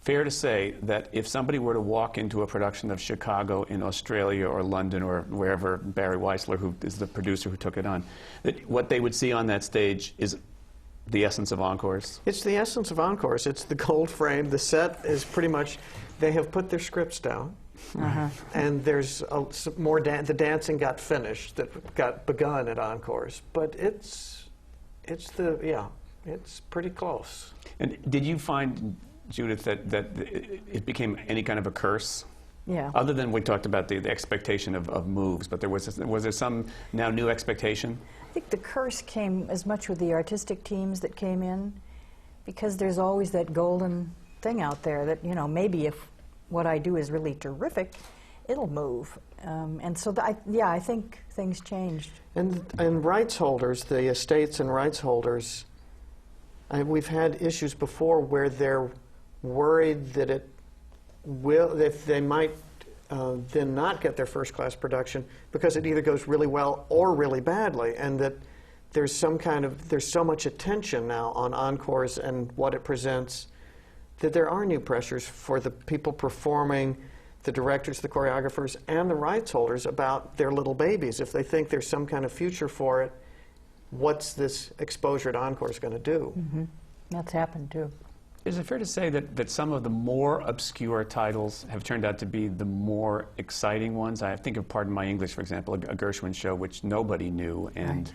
fair to say that if somebody were to walk into a production of Chicago in Australia or London or wherever, Barry Weissler, who is the producer who took it on, that what they would see on that stage is the essence of Encores? It's the essence of Encores. It's the gold frame. The set is pretty much, they have put their scripts down. And there's some more the dancing got finished, that got begun at Encores. But it's pretty close. And did you find, Judith, that it became any kind of a curse? Yeah. Other than we talked about the expectation of moves, but was there some now new expectation? I think the curse came as much with the artistic teams that came in, because there's always that golden thing out there that, you know, maybe if what I do is really terrific, it'll move. And so, I think things changed. And rights holders, the estates and rights holders, we've had issues before where they're worried that if they might then not get their first-class production because it either goes really well or really badly, and that there's so much attention now on Encores and what it presents, that there are new pressures for the people performing, the directors, the choreographers, and the rights holders about their little babies. If they think there's some kind of future for it, what's this exposure to Encores going to do? That's happened too. Is it fair to say that some of the more obscure titles have turned out to be the more exciting ones? I think of Pardon My English, for example, a Gershwin show which nobody knew, and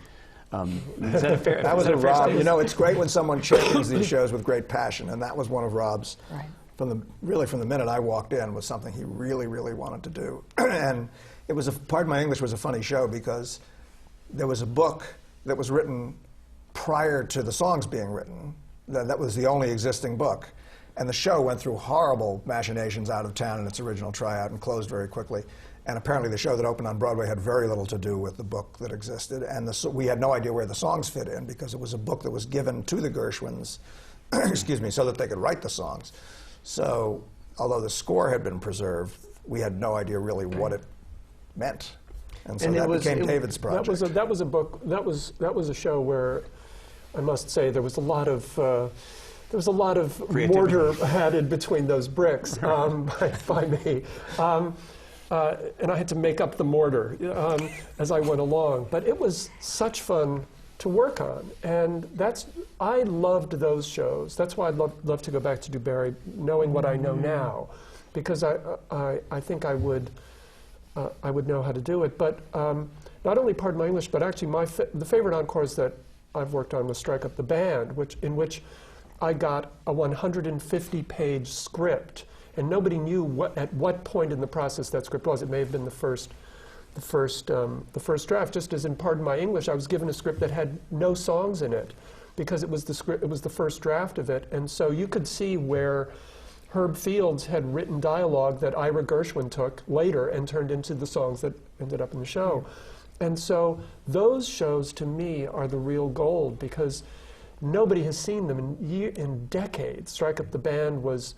is that a fair? That was a Rob. You know, it's great when someone champions these shows with great passion, and that was one of Rob's. Right. From the minute I walked in, was something he really, really wanted to do. And it was Pardon My English was a funny show because there was a book that was written prior to the songs being written. That was the only existing book. And the show went through horrible machinations out of town in its original tryout and closed very quickly. And apparently the show that opened on Broadway had very little to do with the book that existed. And we had no idea where the songs fit in because it was a book that was given to the Gershwins, excuse me, so that they could write the songs. So although the score had been preserved, we had no idea really what it meant. And so that became David's project. That was a book, that was a show where I must say there was a lot of mortar added between those bricks by me. And I had to make up the mortar as I went along. But it was such fun to work on. And I loved those shows. That's why I'd love to go back to do Barry, knowing what I know now. Because I think I would know how to do it. But not only Pardon My English, but actually the favorite encores that I've worked on was Strike Up the Band, in which I got a 150-page script, and nobody knew at what point in the process that script was. It may have been the first draft. Just as in Pardon My English, I was given a script that had no songs in it because it was the first draft of it, and so you could see where Herb Fields had written dialogue that Ira Gershwin took later and turned into the songs that ended up in the show. And so those shows, to me, are the real gold because nobody has seen them in decades. Strike Up the Band was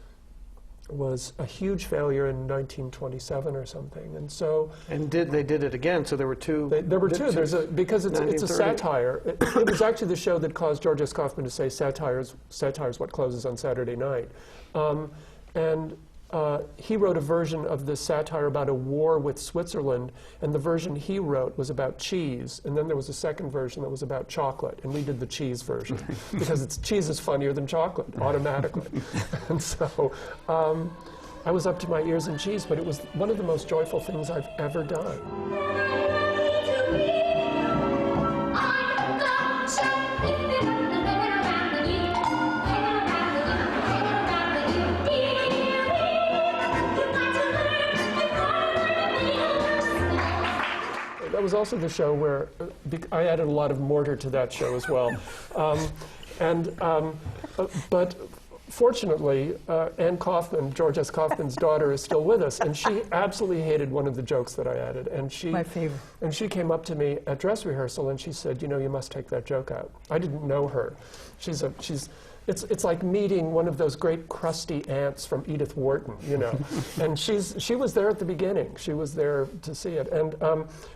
a huge failure in 1927 or something, and so. And they did it again. So there were two. There were two. Because it's a satire. It was actually the show that caused George S. Kaufman to say satires what closes on Saturday night, and. He wrote a version of this satire about a war with Switzerland, and the version he wrote was about cheese, and then there was a second version that was about chocolate, and we did the cheese version because cheese is funnier than chocolate automatically. And so I was up to my ears in cheese, but it was one of the most joyful things I've ever done. That was also the show where I added a lot of mortar to that show as well. But fortunately, Ann Kaufman, George S. Kaufman's daughter, is still with us, and she absolutely hated one of the jokes that I added. And my favorite. And she came up to me at dress rehearsal, and she said, "You know, you must take that joke out." I didn't know her. It's like meeting one of those great crusty aunts from Edith Wharton, you know. And she was there at the beginning. She was there to see it. And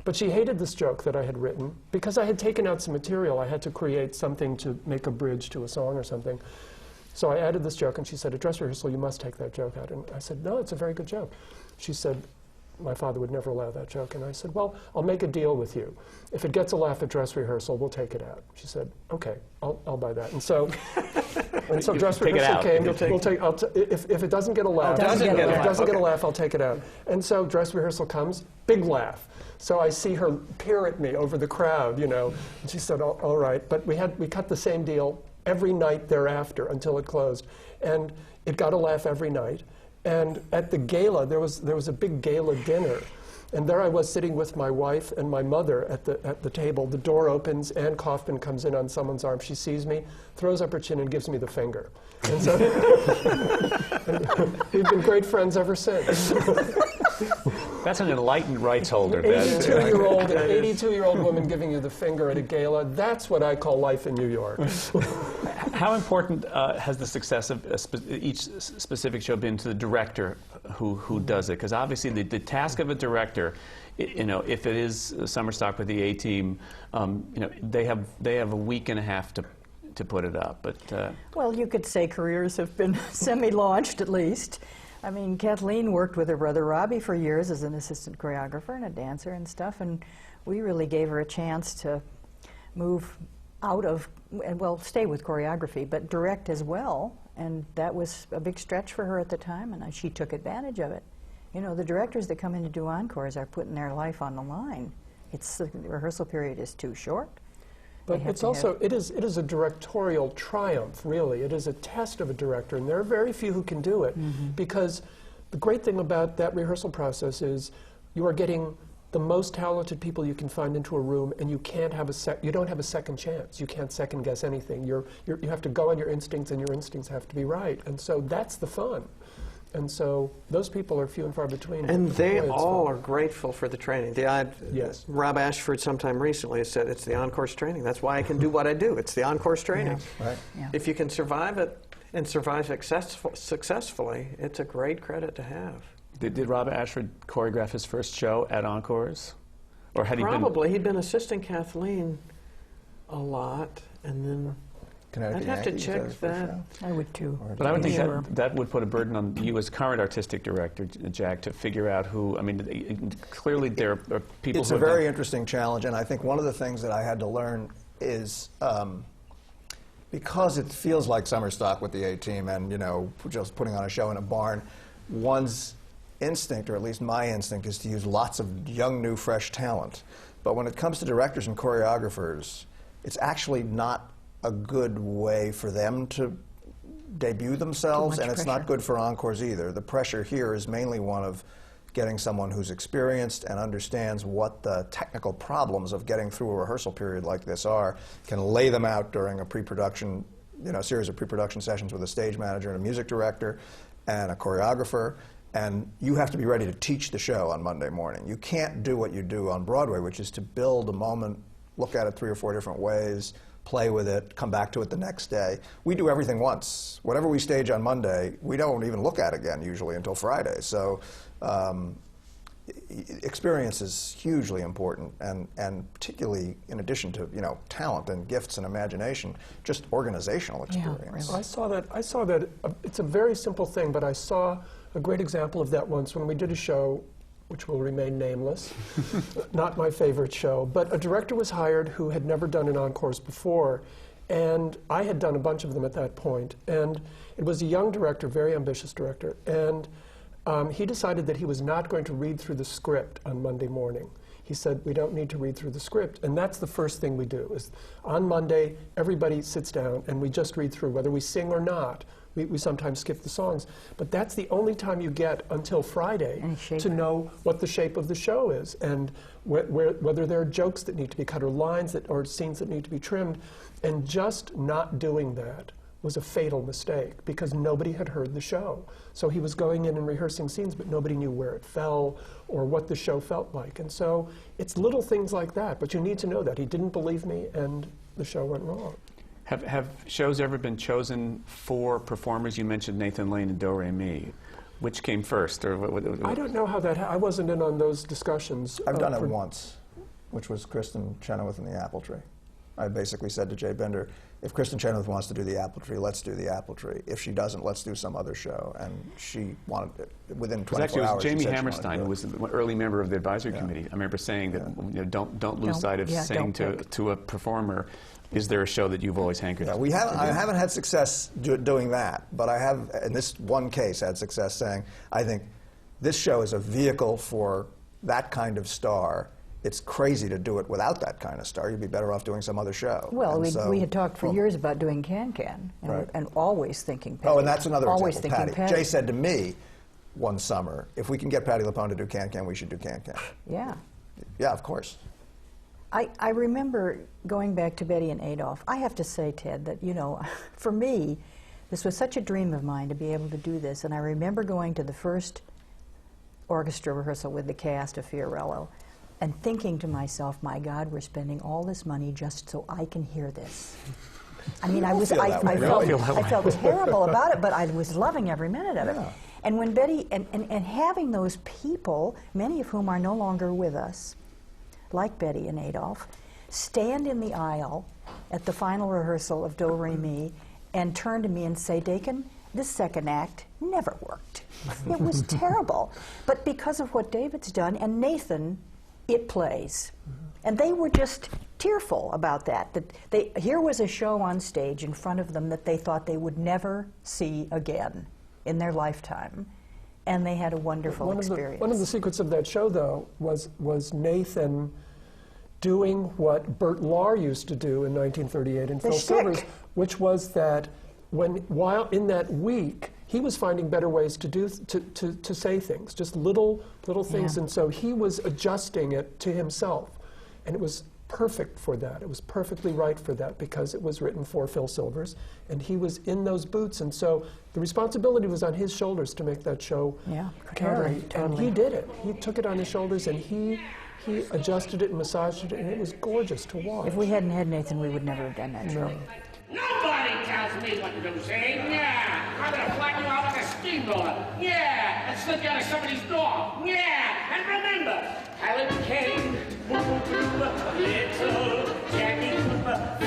but she hated this joke that I had written because I had taken out some material. I had to create something to make a bridge to a song or something. So I added this joke, and she said, "At dress rehearsal, you must take that joke out." And I said, "No, it's a very good joke." She said, my father would never allow that joke. And I said, well, I'll make a deal with you. If it gets a laugh at dress rehearsal, we'll take it out. She said, okay, I'll buy that. And so, dress rehearsal came. If it doesn't get a laugh, I'll take it out. And so dress rehearsal comes, big laugh. So I see her peer at me over the crowd, and she said, all right. But we cut the same deal every night thereafter until it closed. And it got a laugh every night. And at the gala, there was a big gala dinner. And there I was sitting with my wife and my mother at the table. The door opens, Ann Kaufman comes in on someone's arm. She sees me, throws up her chin, and gives me the finger. And so we've been great friends ever since. That's an enlightened rights holder. An 82-year-old woman giving you the finger at a gala, that's what I call life in New York. How important has the success of each specific show been to the director who does it? Because obviously the task of a director, if it is Summer Stock with the A-Team, they have a week and a half to put it up. But well, you could say careers have been semi-launched at least. I mean, Kathleen worked with her brother Robbie for years as an assistant choreographer and a dancer and stuff, and we really gave her a chance to move out of, well, stay with choreography, but direct as well, and that was a big stretch for her at the time, and she took advantage of it. The directors that come in to do encores are putting their life on the line. The rehearsal period is too short. But it's also, it is a directorial triumph, really. It is a test of a director, and there are very few who can do it, because the great thing about that rehearsal process is you are getting the most talented people you can find into a room, and you can't have you don't have a second chance. You can't second guess anything. You have to go on your instincts, and your instincts have to be right. And so that's the fun. And so those people are few and far between. And they all are grateful for the training. Yes. Rob Ashford sometime recently has said, it's the encores training. That's why I can do what I do. It's the encores training. Yeah. Right. Yeah. If you can survive it and survive successfully, it's a great credit to have. Did Rob Ashford choreograph his first show at Encores? Or had Probably. He'd been assisting Kathleen a lot, and then I'd have to check that. I would too. But I would think that would put a burden on you as current artistic director, Jack, to figure out who, I mean, clearly there are people It's a very interesting challenge, and I think one of the things that I had to learn is, because it feels like summer stock with the A-Team and, just putting on a show in a barn, one's instinct, or at least my instinct, is to use lots of young, new, fresh talent. But when it comes to directors and choreographers, it's actually not a good way for them to debut themselves, and it's not good for encores either. The pressure here is mainly one of getting someone who's experienced and understands what the technical problems of getting through a rehearsal period like this are, can lay them out during a pre-production, series of pre-production sessions with a stage manager and a music director and a choreographer. And you have to be ready to teach the show on Monday morning. You can't do what you do on Broadway, which is to build a moment, look at it 3 or 4 different ways, play with it, come back to it the next day. We do everything once. Whatever we stage on Monday, we don't even look at again usually until Friday. So experience is hugely important, and particularly in addition to talent and gifts and imagination, just organizational experience. Yeah, really. I saw that. It's a very simple thing, but I saw a great example of that once when we did a show which will remain nameless, not my favorite show, but a director was hired who had never done an encores before, and I had done a bunch of them at that point, and it was a young director, very ambitious director, and he decided that he was not going to read through the script on Monday morning. He said, we don't need to read through the script, and that's the first thing we do, is on Monday, everybody sits down and we just read through, whether we sing or not. We sometimes skip the songs, but that's the only time you get until Friday to know what the shape of the show is, and whether there are jokes that need to be cut, or lines or scenes that need to be trimmed. And just not doing that was a fatal mistake, because nobody had heard the show. So he was going in and rehearsing scenes, but nobody knew where it fell or what the show felt like. And so it's little things like that, but you need to know that. He didn't believe me, and the show went wrong. Have shows ever been chosen for performers? You mentioned Nathan Lane and Do Re Mi. Which came first? Or I don't know how that I wasn't in on those discussions. I've done it once, which was Kristen Chenoweth and the Apple Tree. I basically said to Jay Bender, if Kristen Chenoweth wants to do the Apple Tree, let's do the Apple Tree. If she doesn't, let's do some other show. And she wanted it within 24 actually, hours. it was Jamie she said Hammerstein, who was an early member of the advisory committee. I remember saying that don't lose sight of saying to a performer, is there a show that you've always hankered to? I haven't had success doing that, but I have, in this one case, had success saying, I think this show is a vehicle for that kind of star. It's crazy to do it without that kind of star. You'd be better off doing some other show. Well, we had talked for years about doing Can-Can, and always thinking Patty. Oh, and that's another always example, Patty. Jay said to me one summer, if we can get Patti LuPone to do Can-Can, we should do Can-Can. Yeah. Yeah, of course. I remember going back to Betty and Adolph. I have to say, Ted, that, you know, for me, this was such a dream of mine to be able to do this. And I remember going to the first orchestra rehearsal with the cast of Fiorello and thinking to myself, my God, we're spending all this money just so I can hear this. I mean, I felt terrible about it, but I was loving every minute of it. And when Betty, and having those people, many of whom are no longer with us, like Betty and Adolph, stand in the aisle at the final rehearsal of Do Re Mi and turn to me and say, Daykin, this second act never worked. It was terrible. But because of what David's done, and Nathan, it plays. And they were just tearful about that. Here was a show on stage in front of them that they thought they would never see again in their lifetime. And they had a wonderful experience. One of the secrets of that show, though, was Nathan doing what Bert Lahr used to do in 1938 in Phil Silvers, which was that while in that week, he was finding better ways to say things, just little things, and so he was adjusting it to himself, and it was perfect for that. It was perfectly right for that because it was written for Phil Silvers, and he was in those boots, and so the responsibility was on his shoulders to make that show carry. And he did it. He took it on his shoulders, and he adjusted it and massaged it, and it was gorgeous to watch. If we hadn't had Nathan, we would never have done that show. Nobody tells me what to do, see? Yeah, I'm gonna flatten you out like a steamroller. Yeah, and slip you out of somebody's door. Yeah, and remember, Helen Kane, Little Jackie,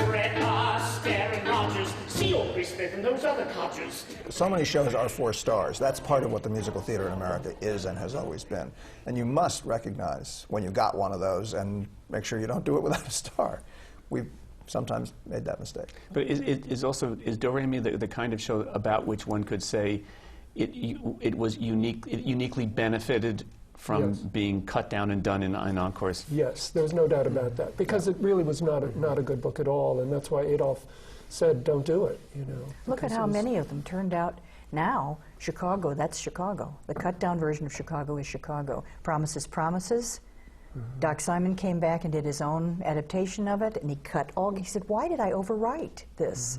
Fred Astaire and Rogers, see Obie Smith and those other codgers. So many shows are for stars. That's part of what the musical theater in America is and has always been. And you must recognize when you got one of those and make sure you don't do it without a star. We've sometimes made that mistake. But is Do Re Mi the kind of show about which one could say it was unique, it uniquely benefited from being cut down and done in encores? Yes, there's no doubt about that, because it really was not a good book at all, and that's why Adolph said, don't do it, you know. Look at how many of them turned out now. Chicago, that's Chicago. The cut-down version of Chicago is Chicago. Promises, Promises. Doc Simon came back and did his own adaptation of it, and he cut all. He said, "Why did I overwrite this?"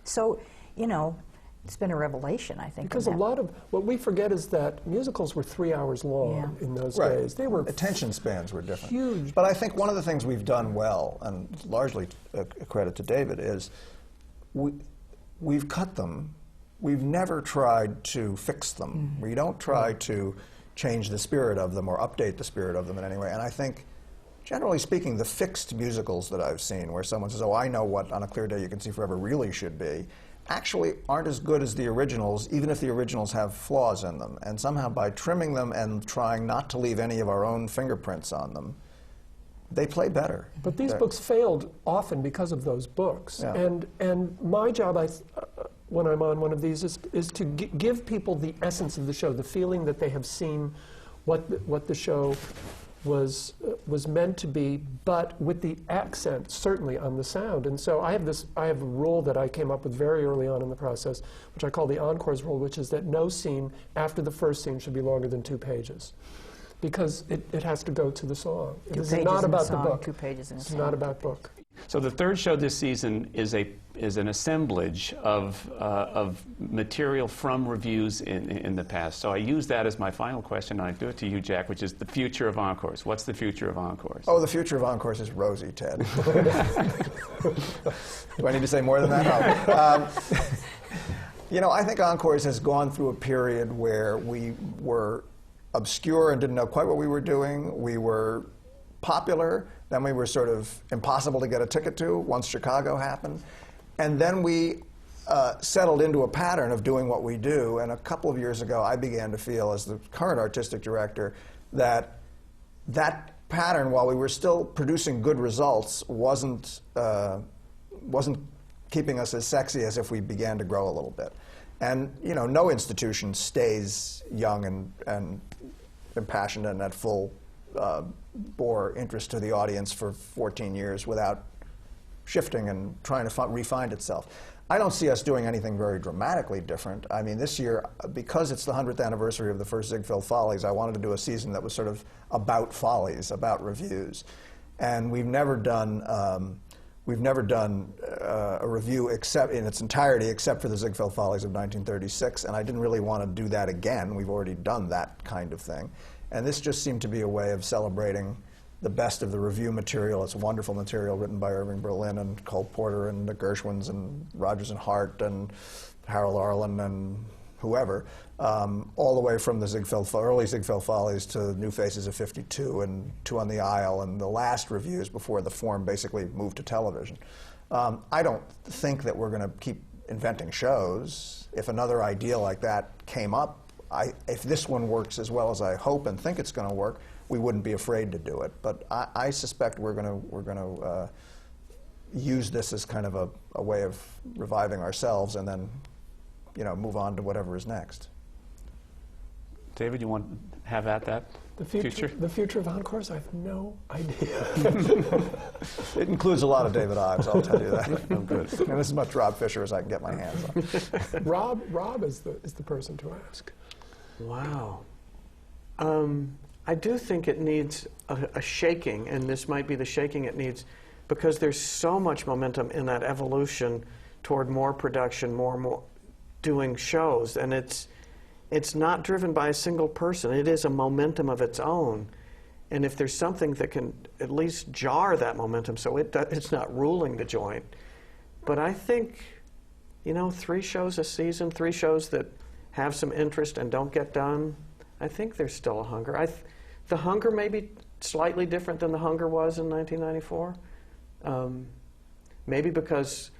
So, you know, it's been a revelation, I think. Because a lot of what we forget is that musicals were 3 hours long in those days. They were attention spans were different. Huge. But I think one of the things we've done well, and largely a credit to David, is we've cut them. We've never tried to fix them. We don't try to change the spirit of them or update the spirit of them in any way. And I think, generally speaking, the fixed musicals that I've seen where someone says, oh, I know what On a Clear Day You Can See Forever really should be, actually aren't as good as the originals, even if the originals have flaws in them. And somehow by trimming them and trying not to leave any of our own fingerprints on them, they play better. But these books failed often because of those books. And my job, when I'm on one of these, is to give people the essence of the show, the feeling that they have seen what the show was meant to be, but with the accent certainly on the sound. And so I have a rule that I came up with very early on in the process, which I call the encores rule, which is that no scene after the first scene should be longer than 2 pages. Because it has to go to the song. It's not about the book. 2 pages in a It's song. not about book. So the third show this season is an assemblage of material from reviews in the past. So I use that as my final question. I do it to you, Jack, which is the future of encores. What's the future of encores? Oh, the future of encores is rosy, Ted. Do I need to say more than that? No. You know, I think encores has gone through a period where we were obscure and didn't know quite what we were doing. We were popular, Then we were sort of impossible to get a ticket to once Chicago happened. And then we settled into a pattern of doing what we do. And a couple of years ago, I began to feel, as the current artistic director, that that pattern, while we were still producing good results, wasn't keeping us as sexy as if we began to grow a little bit. And you know, no institution stays young and impassioned and at full bore interest to the audience for 14 years without shifting and trying to refine itself. I don't see us doing anything very dramatically different. I mean, this year, because it's the 100th anniversary of the first Ziegfeld Follies, I wanted to do a season that was sort of about follies, about reviews. And we've never done a review except in its entirety, except for the Ziegfeld Follies of 1936, and I didn't really want to do that again. We've already done that kind of thing. And this just seemed to be a way of celebrating the best of the review material. It's wonderful material written by Irving Berlin and Cole Porter and the Gershwins and Rodgers and Hart and Harold Arlen and whoever, all the way from the early Ziegfeld Follies to New Faces of 52 and Two on the Aisle and the last reviews before the form basically moved to television. I don't think that we're going to keep inventing shows. If another idea like that came up, if this one works as well as I hope and think it's going to work, we wouldn't be afraid to do it. But I suspect we're going to use this as kind of a way of reviving ourselves and then, you know, move on to whatever is next. David, you want to have at that? The future of Encores? I have no idea. It includes a lot of David Ives, I'll tell you that. Oh, good. And this is as much Rob Fisher as I can get my hands on. Rob is the person to ask. Wow. I do think it needs a shaking, and this might be the shaking it needs, because there's so much momentum in that evolution toward more production, more doing shows, and it's not driven by a single person. It is a momentum of its own. And if there's something that can at least jar that momentum so it's not ruling the joint. But I think, you know, 3 shows a season, 3 shows that have some interest and don't get done, I think there's still a hunger. The hunger may be slightly different than the hunger was in 1994. Maybe because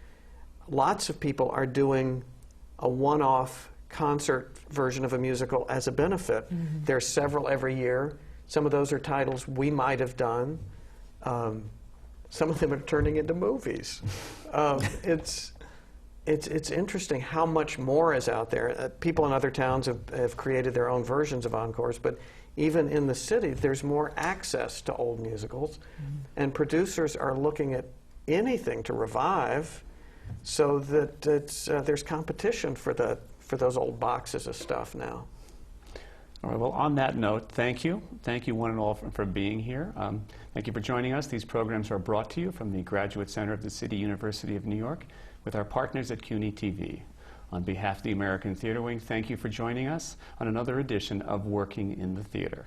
lots of people are doing a one-off concert version of a musical as a benefit. Mm-hmm. There's several every year. Some of those are titles we might have done. Some of them are turning into movies. It's interesting how much more is out there. People in other towns have created their own versions of encores, but even in the city, there's more access to old musicals, and producers are looking at anything to revive, so that there's competition for those old boxes of stuff now. All right, well, on that note, thank you. Thank you one and all for being here. Thank you for joining us. These programs are brought to you from the Graduate Center of the City University of New York with our partners at CUNY TV. On behalf of the American Theater Wing, thank you for joining us on another edition of Working in the Theater.